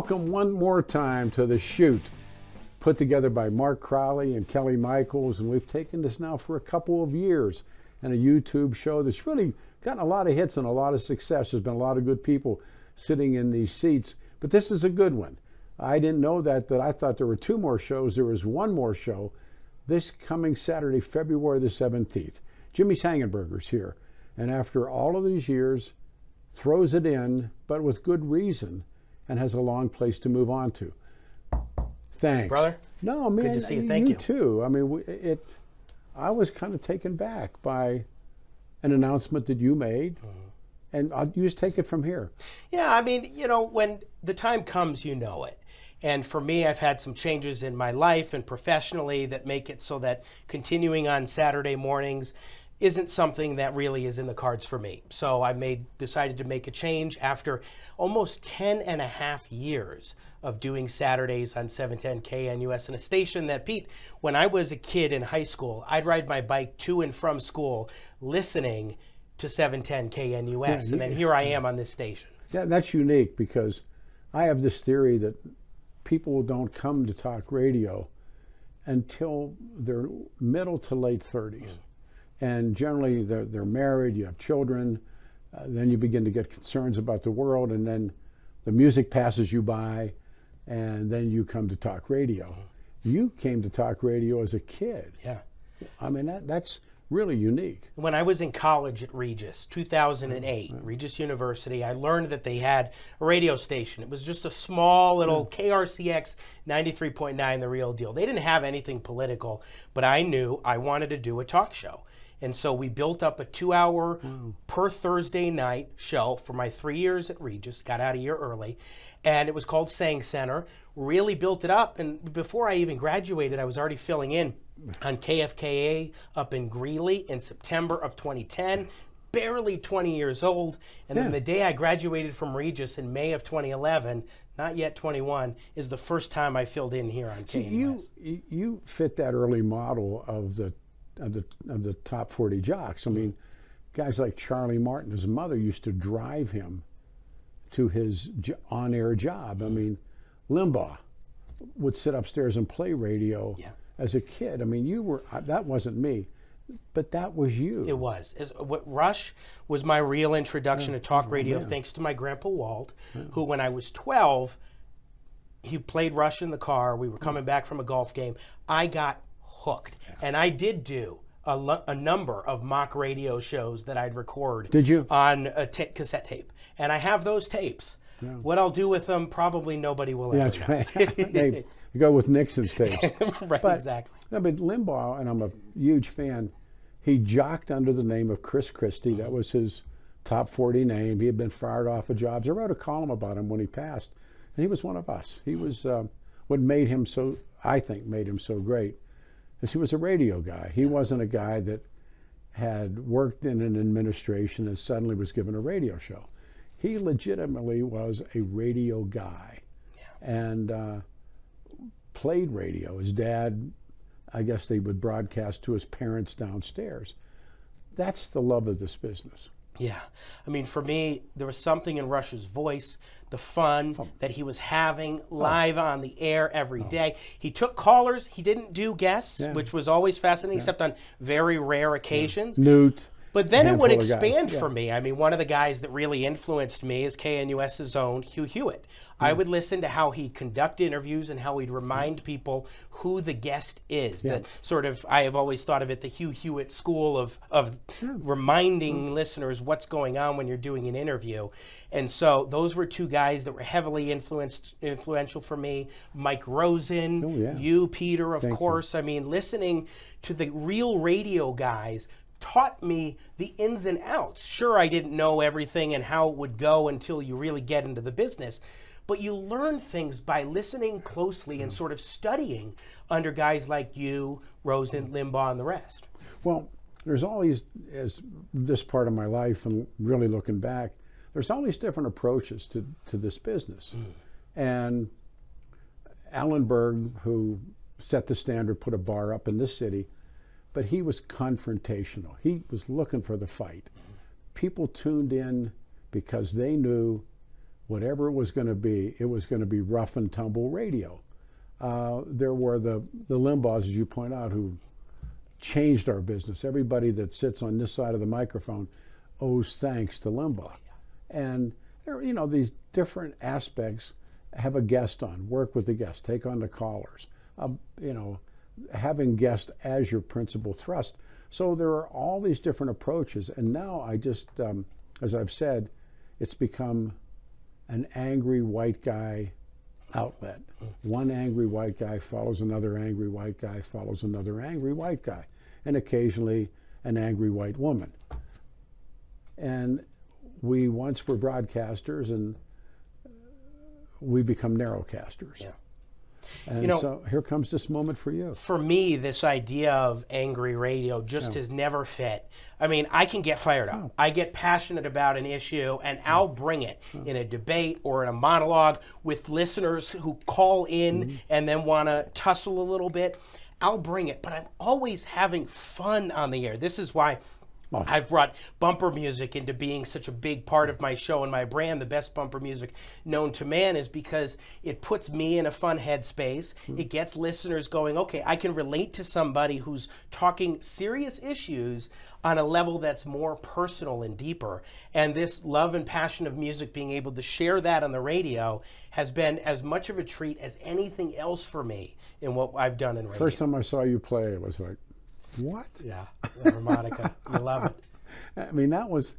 Welcome one more time to The Shoot, put together by Mark Crowley and Kelly Michaels, and we've taken this now for a couple of years, and a YouTube show that's really gotten a lot of hits and a lot of success. There's been a lot of good people sitting in these seats, but this is a good one. I didn't know that I thought there were two more shows. There is one more show this coming Saturday, February the 17th. Jimmy Sengenberger's here, and after all of these years, throws it in, but with good reason, and has a long place to move on to. Thanks, brother. No, man, good to see you. Thank you too. I mean, I was kind of taken back by an announcement that you made, and you just take it from here. Yeah, I mean, you know, when the time comes, you know it. And for me, I've had some changes in my life and professionally that make it so that continuing on Saturday mornings isn't something that really is in the cards for me. So I decided to make a change after almost 10 and a half years of doing Saturdays on 710 KNUS, in a station that, Pete, when I was a kid in high school, I'd ride my bike to and from school listening to 710 KNUS, and then here I am on this station. Yeah, that's unique, because I have this theory that people don't come to talk radio until their middle to late 30s. And generally they're married, you have children, then you begin to get concerns about the world, and then the music passes you by, and then you come to talk radio. You came to talk radio as a kid. Yeah. I mean, that's really unique. When I was in college at Regis, 2008, Regis University, I learned that they had a radio station. It was just a small little KRCX 93.9, the real deal. They didn't have anything political, but I knew I wanted to do a talk show. And so we built up a 2-hour per Thursday night show for my 3 years at Regis, got out a year early, and it was called Sang Center. Really built it up, and before I even graduated, I was already filling in on KFKA up in Greeley in September of 2010, barely 20 years old. And then the day I graduated from Regis in May of 2011, not yet 21, is the first time I filled in here on KNUS. You fit that early model of the top 40 jocks. I mean, guys like Charlie Martin, his mother used to drive him to his on-air job. I mean, Limbaugh would sit upstairs and play radio as a kid. I mean, that wasn't me, but that was you. It was. Rush was my real introduction to talk radio, thanks to my grandpa Walt, who, when I was 12, he played Rush in the car. We were coming back from a golf game. I got hooked. And I did do a number of mock radio shows that I'd record. Did you? On a cassette tape. And I have those tapes. Yeah. What I'll do with them, probably nobody will ever know. That's right. You go with Nixon's tapes. Right, exactly. No, but Limbaugh, and I'm a huge fan, he jocked under the name of Chris Christie. That was his top 40 name. He had been fired off of jobs. I wrote a column about him when he passed, and he was one of us. He was what made him so, I think, made him so great. He was a radio guy. He wasn't a guy that had worked in an administration and suddenly was given a radio show. He legitimately was a radio guy and played radio. His dad, I guess they would broadcast to his parents downstairs. That's the love of this business. Yeah. I mean, for me, there was something in Rush's voice, the fun that he was having live on the air every day. He took callers. He didn't do guests, which was always fascinating, except on very rare occasions. Newt. But then it would expand for me. I mean, one of the guys that really influenced me is KNUS's own Hugh Hewitt. I would listen to how he'd conduct interviews and how he'd remind people who the guest is. The sort of, I have always thought of it, the Hugh Hewitt school of reminding listeners what's going on when you're doing an interview. And so those were two guys that were heavily influential for me. Mike Rosen, you, Peter, of course. I mean, listening to the real radio guys taught me the ins and outs. Sure, I didn't know everything and how it would go until you really get into the business, but you learn things by listening closely and sort of studying under guys like you, Rosen, Limbaugh, and the rest. Well, there's always, as this part of my life and really looking back, there's all these different approaches to this business. And Alan Berg, who set the standard, put a bar up in this city, but he was confrontational. He was looking for the fight. People tuned in because they knew whatever it was going to be rough and tumble radio. There were the Limbaughs, as you point out, who changed our business. Everybody that sits on this side of the microphone owes thanks to Limbaugh. And there, you know, these different aspects. Have a guest on, work with the guest, take on the callers. You know, having guests as your principal thrust. So there are all these different approaches, and now I just, as I've said, it's become an angry white guy outlet. One angry white guy follows another angry white guy, follows another angry white guy, and occasionally an angry white woman. And we once were broadcasters, and we become narrowcasters. Yeah. And, you know, so here comes this moment for you. For me, this idea of angry radio just has never fit. I mean, I can get fired up. I get passionate about an issue, and I'll bring it in a debate or in a monologue with listeners who call in and then want to tussle a little bit. I'll bring it, but I'm always having fun on the air. This is why I've brought bumper music into being such a big part of my show and my brand. The best bumper music known to man is because it puts me in a fun headspace. It gets listeners going, okay, I can relate to somebody who's talking serious issues on a level that's more personal and deeper. And this love and passion of music, being able to share that on the radio, has been as much of a treat as anything else for me in what I've done in radio. First time I saw you play, it was like, what? Yeah, the harmonica. You love it. I mean, that was,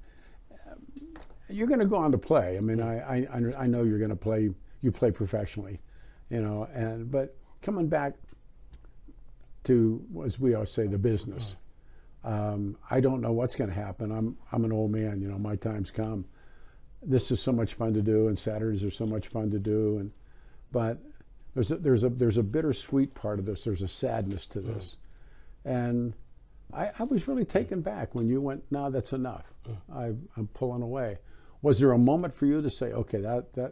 you're going to go on to play. I mean, I know you're going to play, you play professionally, you know, but coming back to, as we always say, the business. I don't know what's going to happen. I'm an old man, you know, my time's come. This is so much fun to do, and Saturdays are so much fun to do, but there's a bittersweet part of this. There's a sadness to this. And I was really taken back when you went, no, that's enough. I'm pulling away. Was there a moment for you to say, okay,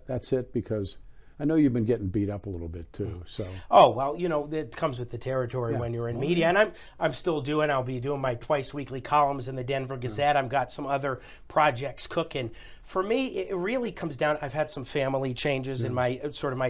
that's it? Because I know you've been getting beat up a little bit too. So. Oh, well, you know, it comes with the territory when you're in media. And I'll be doing my twice weekly columns in the Denver Gazette. I've got some other projects cooking. For me, it really comes down, I've had some family changes in my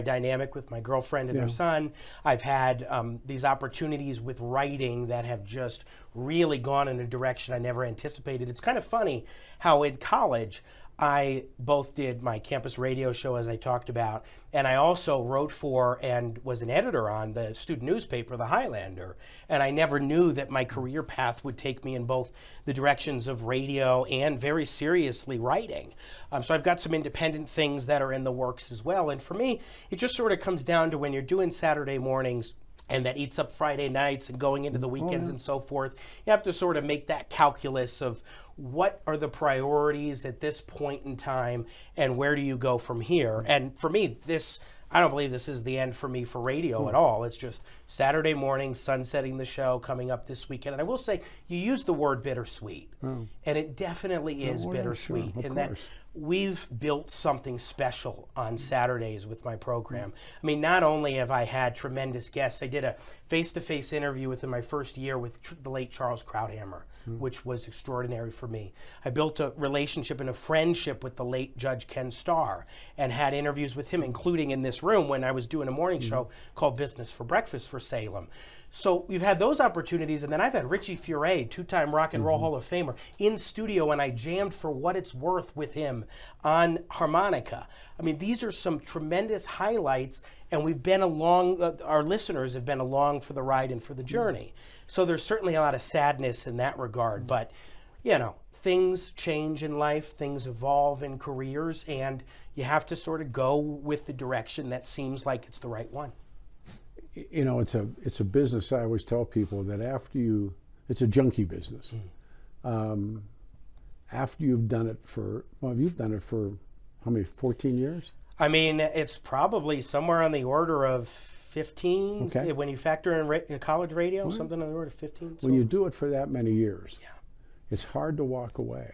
dynamic with my girlfriend and her son. I've had these opportunities with writing that have just really gone in a direction I never anticipated. It's kind of funny how in college, I both did my campus radio show, as I talked about, and I also wrote for and was an editor on the student newspaper, The Highlander. And I never knew that my career path would take me in both the directions of radio and very seriously writing. So I've got some independent things that are in the works as well. And for me, it just sort of comes down to when you're doing Saturday mornings, and that eats up Friday nights and going into the weekends and so forth. You have to sort of make that calculus of what are the priorities at this point in time and where do you go from here? And for me, I don't believe this is the end for me for radio at all. It's just Saturday morning, sunsetting the show, coming up this weekend. And I will say, you use the word bittersweet, and it definitely is bittersweet. Sure, in that we've built something special on Saturdays with my program. I mean, not only have I had tremendous guests, I did a face-to-face interview within my first year with the late Charles Krauthammer, which was extraordinary for me. I built a relationship and a friendship with the late Judge Ken Starr and had interviews with him, including in this room when I was doing a morning show called Business for Breakfast for Salem. So we've had those opportunities, and then I've had Richie Furay, two-time Rock and Roll Hall of Famer, in studio, and I jammed for what it's worth with him on harmonica. I mean, these are some tremendous highlights, and we've been along, our listeners have been along for the ride and for the journey. So there's certainly a lot of sadness in that regard, but, you know, things change in life, things evolve in careers, and you have to sort of go with the direction that seems like it's the right one. You know, it's a business. I always tell people that it's a junkie business. After you've done it for, you've done it for how many, 14 years? I mean, it's probably somewhere on the order of 15. Okay. When you factor in college radio, something on the order of 15. So. When you do it for that many years, it's hard to walk away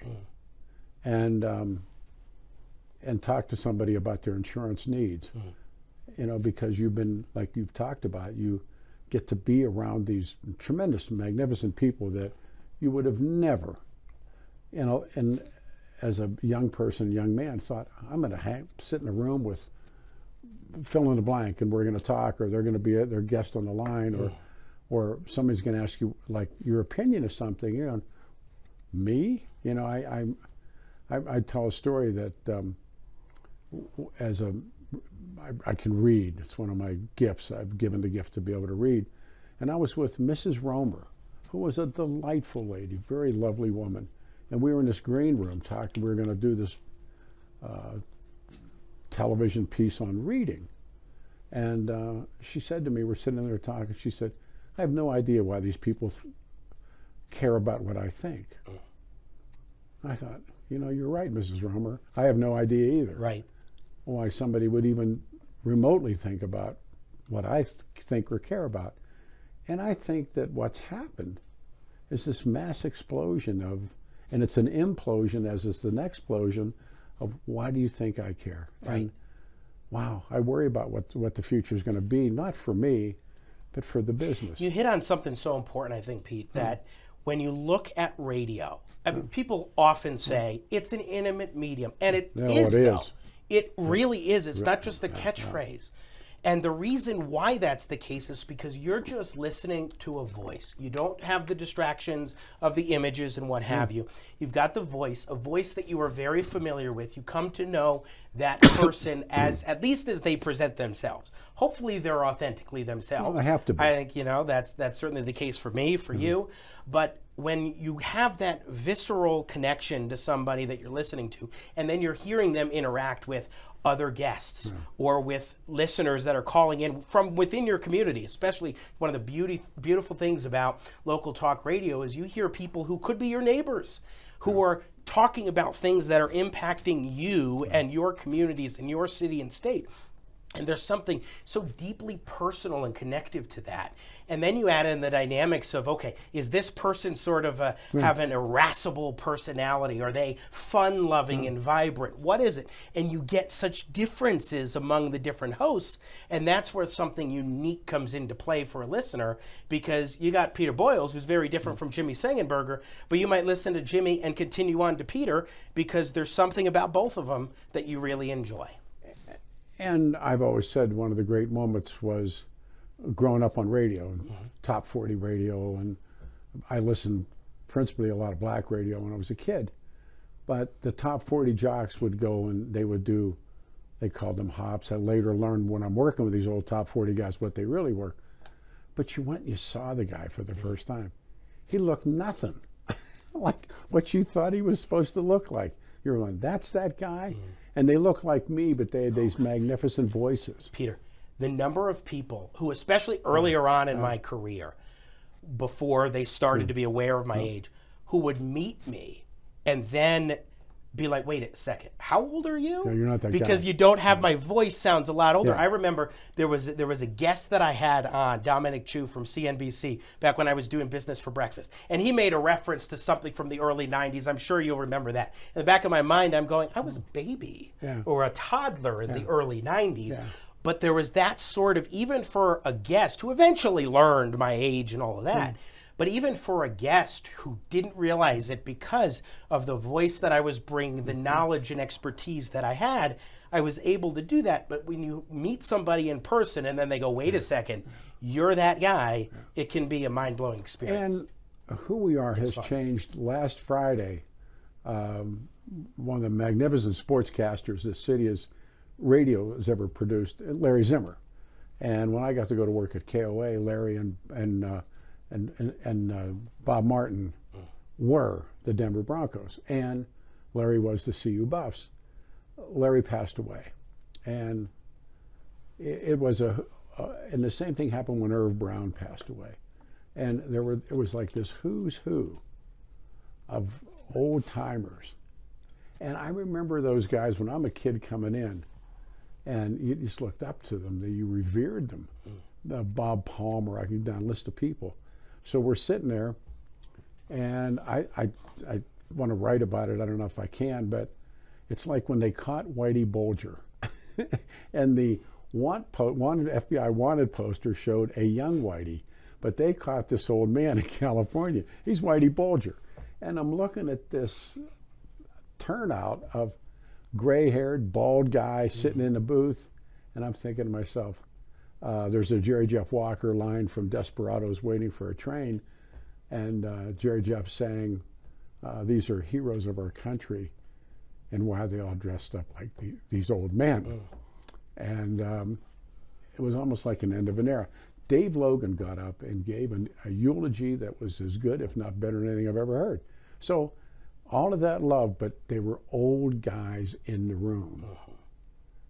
and talk to somebody about their insurance needs. You know, because you've been, like you've talked about, you get to be around these tremendous, magnificent people that you would have never, you know, and as a young person, young man, thought, I'm going to sit in a room with fill in the blank, and we're going to talk, or they're going to be their guest on the line, or somebody's going to ask you like your opinion of something. You know, me, you know, I tell a story that I can read. It's one of my gifts. I've given the gift to be able to read. And I was with Mrs. Romer, who was a delightful lady, very lovely woman. And we were in this green room talking. We were going to do this television piece on reading. And she said to me, we're sitting there talking, she said, I have no idea why these people care about what I think. I thought, you know, you're right, Mrs. Romer. I have no idea either. Right. Why somebody would even remotely think about what I think or care about. And I think that what's happened is this mass explosion of, and it's an implosion as is the next explosion of, why do you think I care? Right. And wow, I worry about what the future is going to be, not for me, but for the business. You hit on something so important, I think, Pete, that when you look at radio, I mean, people often say it's an intimate medium, and it is, though. It really is. It's not just a catchphrase. And the reason why that's the case is because you're just listening to a voice. You don't have the distractions of the images and what have you. You've got the voice, a voice that you are very familiar with. You come to know that person as, at least as they present themselves. Hopefully they're authentically themselves. Well, they have to be. I think, you know, that's certainly the case for me, for you. But when you have that visceral connection to somebody that you're listening to, and then you're hearing them interact with other guests or with listeners that are calling in from within your community, especially one of the beautiful things about local talk radio is you hear people who could be your neighbors who are talking about things that are impacting you and your communities and your city and state. And there's something so deeply personal and connective to that. And then you add in the dynamics of, okay, is this person sort of have an irascible personality? Are they fun-loving and vibrant? What is it? And you get such differences among the different hosts. And that's where something unique comes into play for a listener, because you got Peter Boyles, who's very different from Jimmy Sengenberger, but you might listen to Jimmy and continue on to Peter because there's something about both of them that you really enjoy. And I've always said one of the great moments was growing up on radio, top 40 radio, and I listened principally a lot of black radio when I was a kid. But the top 40 jocks would go and they would do, they called them hops. I later learned when I'm working with these old top 40 guys what they really were. But you went and you saw the guy for the first time. He looked nothing like what you thought he was supposed to look like. You're going, that's that guy? And they look like me, but they had these magnificent voices. Peter, the number of people who, especially earlier on in my career, before they started to be aware of my age, who would meet me and then be like, wait a second, how old are you? No, you're not that guy. Because you don't have my voice sounds a lot older. I remember there was a guest that I had on, Dominic Chu from CNBC, back when I was doing Business for Breakfast. And he made a reference to something from the early 90s. I'm sure you'll remember that. In the back of my mind, I'm going, I was a baby or a toddler in the early 90s. But there was that sort of, even for a guest who eventually learned my age and all of that, but even for a guest who didn't realize it because of the voice that I was bringing, the knowledge and expertise that I had, I was able to do that. But when you meet somebody in person and then they go, wait a second, you're that guy, it can be a mind-blowing experience. And who we are has changed. Last Friday, one of the magnificent sportscasters this city radio has ever produced, Larry Zimmer. And when I got to go to work at KOA, Larry and Bob Martin were the Denver Broncos, and Larry was the CU Buffs. Larry passed away, and it was and the same thing happened when Irv Brown passed away, and it was like this who's who of old timers, and I remember those guys when I'm a kid coming in, and you just looked up to them, that you revered them. Bob Palmer, I can down a list of people. So we're sitting there, and I want to write about it. I don't know if I can, but it's like when they caught Whitey Bulger, and the FBI wanted poster showed a young Whitey, but they caught this old man in California. He's Whitey Bulger, and I'm looking at this turnout of gray-haired, bald guy sitting in the booth, and I'm thinking to myself, there's a Jerry Jeff Walker line from Desperados, Waiting for a Train, and Jerry Jeff saying, these are heroes of our country, and why are they all dressed up like these old men? And it was almost like an end of an era. Dave Logan got up and gave a eulogy that was as good, if not better than anything I've ever heard. So all of that love, but they were old guys in the room.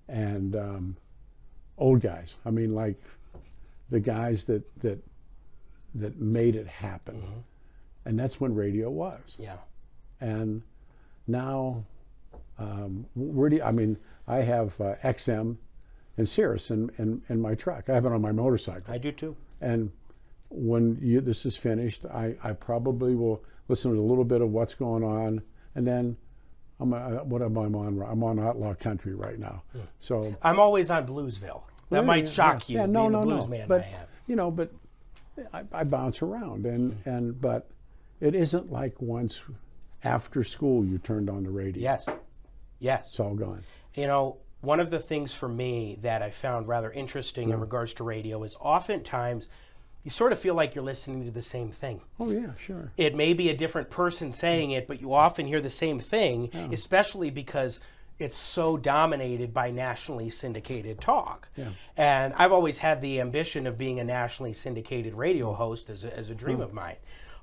And old guys, I mean, like the guys that made it happen. And that's when radio was. Yeah. And now, where do you, I mean, I have XM and Sirius in my truck. I have it on my motorcycle. I do too. And when this is finished, I probably will listen to a little bit of what's going on, and then what am I on? I'm on Outlaw Country right now. So I'm always on Bluesville. That might shock you, yeah, being the blues man but, I am. You know, but I bounce around, and but it isn't like once after school you turned on the radio. Yes. Yes. It's all gone. You know, one of the things for me that I found rather interesting in regards to radio is oftentimes you sort of feel like you're listening to the same thing. Oh, yeah, sure. It may be a different person saying it, but you often hear the same thing, especially because it's so dominated by nationally syndicated talk. Yeah. And I've always had the ambition of being a nationally syndicated radio host as a dream of mine.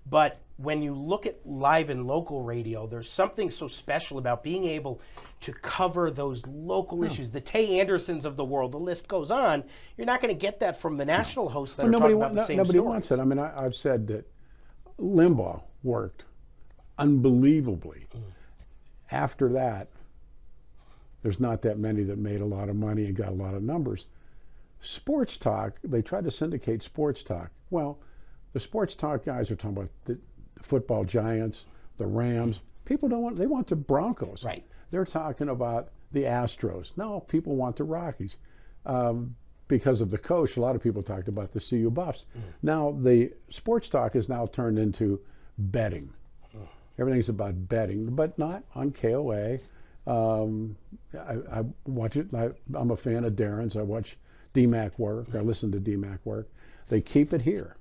But when you look at live and local radio, there's something so special about being able to cover those local issues. The Tay Andersons of the world, the list goes on. You're not going to get that from the national hosts that are talking about the same nobody stories. wants it. I mean, I've said that Limbaugh worked unbelievably. After that, there's not that many that made a lot of money and got a lot of numbers. Sports talk, they tried to syndicate sports talk. Well, the sports talk guys are talking about the football giants, the Rams. People don't want, they want the Broncos. Right. They're talking about the Astros. No, people want the Rockies. Because of the coach, a lot of people talked about the CU Buffs. Now, the sports talk is now turned into betting. Everything's about betting, but not on KOA. I watch it. I'm a fan of Darren's. I watch DMAC work. I listen to DMAC work. They keep it here.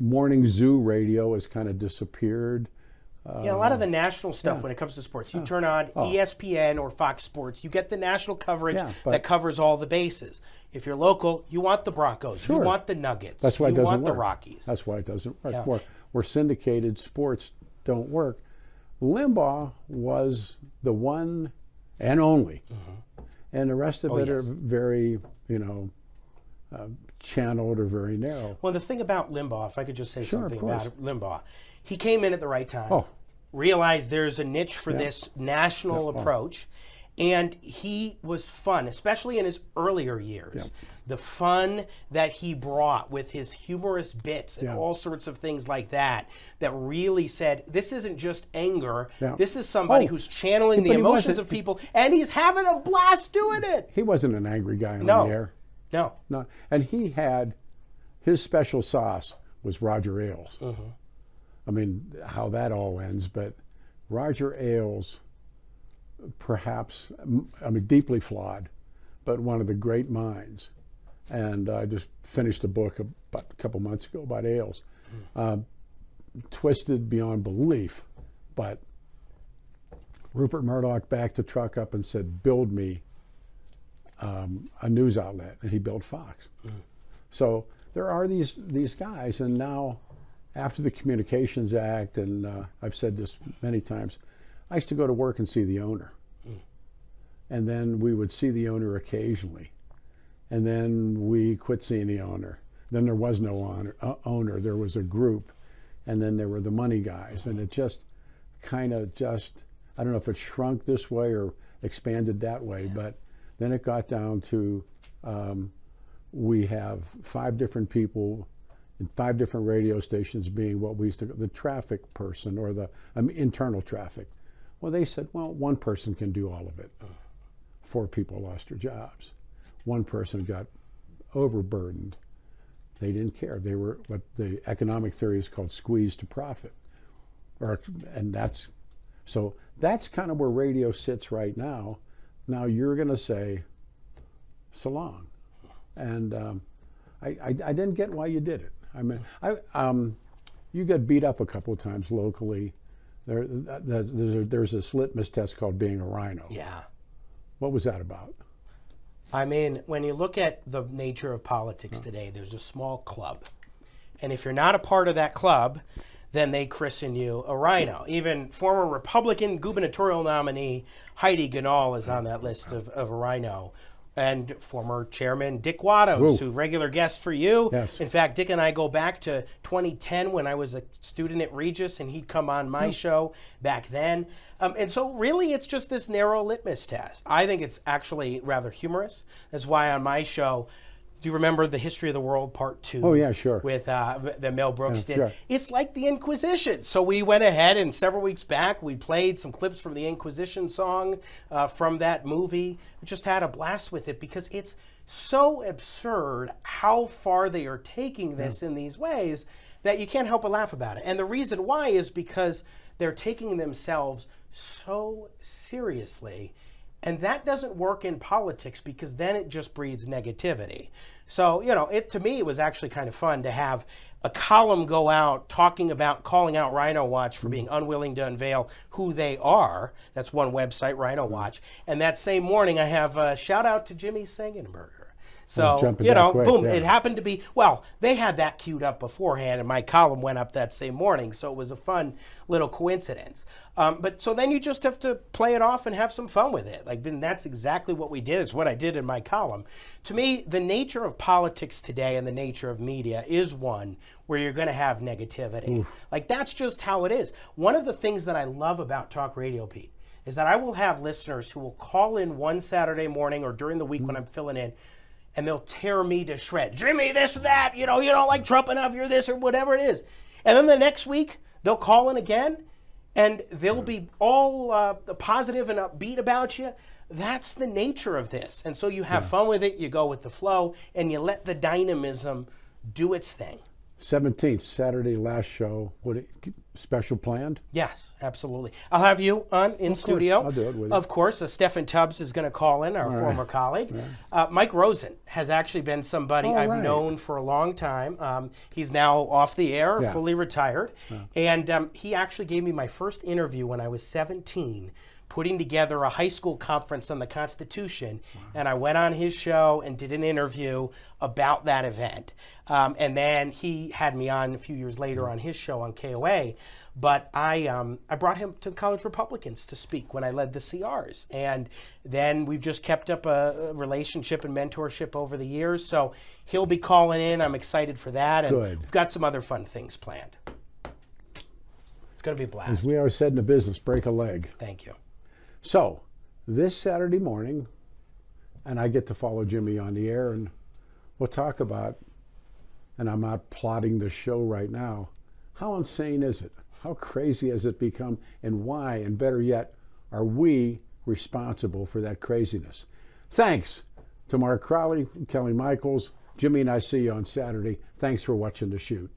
Morning zoo radio has kind of disappeared. Yeah, a lot of the national stuff when it comes to sports. You turn on ESPN or Fox Sports, you get the national coverage that covers all the bases. If you're local, you want the Broncos, you want the Nuggets, that's why you it doesn't want work. the Rockies. That's why it doesn't work. Where syndicated sports don't work. Limbaugh was the one and only. And the rest of it are very, channeled or very narrow. Well, the thing about Limbaugh, if I could just say something about Limbaugh, he came in at the right time, realized there's a niche for this national approach, and he was fun, especially in his earlier years. The fun that he brought with his humorous bits and all sorts of things like that, that really said, this isn't just anger, this is somebody who's channeling the emotions of people, and he's having a blast doing it. He wasn't an angry guy on the air. No. And he had, his special sauce was Roger Ailes. I mean, how that all ends, but Roger Ailes, perhaps, I mean, deeply flawed, but one of the great minds. And I just finished a book about a couple months ago about Ailes. Twisted beyond belief, but Rupert Murdoch backed the truck up and said, build me a news outlet, and he built Fox. So there are these guys, and now after the Communications Act, and I've said this many times, I used to go to work and see the owner. And then we would see the owner occasionally. And then we quit seeing the owner. Then there was no owner, there was a group. And then there were the money guys. And it just kind of I don't know if it shrunk this way or expanded that way, but then it got down to we have 5 different people in 5 different radio stations being what we used to call the traffic person, or the internal traffic. Well, they said, well, one person can do all of it. 4 people lost their jobs. One person got overburdened. They didn't care. They were what the economic theory is called squeezed to profit. And that's kind of where radio sits right now. Now you're going to say so long, and I didn't get why you did it. I mean, you got beat up a couple of times locally. There's this litmus test called being a rhino. Yeah. What was that about? I mean, when you look at the nature of politics today, there's a small club. And if you're not a part of that club, then they christen you a rhino. Even former Republican gubernatorial nominee Heidi Ganahl is on that list of a rhino. And former chairman Dick Wadhams, who's regular guest for you. Yes. In fact, Dick and I go back to 2010 when I was a student at Regis, and he'd come on my show back then. And so really it's just this narrow litmus test. I think it's actually rather humorous. That's why on my show, do you remember the History of the World Part 2? Oh, yeah, sure. With the Mel Brooks did. Sure. It's like the Inquisition. So we went ahead and several weeks back, we played some clips from the Inquisition song from that movie. We just had a blast with it because it's so absurd how far they are taking this in these ways that you can't help but laugh about it. And the reason why is because they're taking themselves so seriously. And that doesn't work in politics because then it just breeds negativity. So, you know, to me, it was actually kind of fun to have a column go out talking about calling out Rhino Watch for being unwilling to unveil who they are. That's one website, Rhino Watch. And that same morning, I have a shout out to Jimmy Sengenberger. So, you know, boom, it happened to be, well, they had that queued up beforehand and my column went up that same morning. So it was a fun little coincidence. But so then you just have to play it off and have some fun with it. Like, that's exactly what we did. It's what I did in my column. To me, the nature of politics today and the nature of media is one where you're going to have negativity. Like, that's just how it is. One of the things that I love about talk radio, Pete, is that I will have listeners who will call in one Saturday morning or during the week when I'm filling in, and they'll tear me to shreds. Jimmy, this or that, you know, you don't like Trump enough, you're this or whatever it is. And then the next week, they'll call in again, and they'll be all positive and upbeat about you. That's the nature of this. And so you have fun with it, you go with the flow, and you let the dynamism do its thing. 17th, Saturday, last show. Special planned? Yes, absolutely. I'll have you on in studio. I'll do it with you. Of course, Stephen Tubbs is going to call in, our former colleague. Mike Rosen has actually been somebody I've known for a long time. He's now off the air, fully retired. And he actually gave me my first interview when I was 17, putting together a high school conference on the Constitution. And I went on his show and did an interview about that event. And then he had me on a few years later on his show on KOA. But I brought him to College Republicans to speak when I led the CRs. And then we've just kept up a relationship and mentorship over the years. So he'll be calling in. I'm excited for that. And we've got some other fun things planned. It's going to be a blast. As we always said in the business, break a leg. Thank you. So, this Saturday morning, and I get to follow Jimmy on the air, and we'll talk about, and I'm not plotting the show right now, how insane is it? How crazy has it become, and why, and better yet, are we responsible for that craziness? Thanks to Mark Crowley, Kelly Michaels. Jimmy and I see you on Saturday. Thanks for watching The Shoot.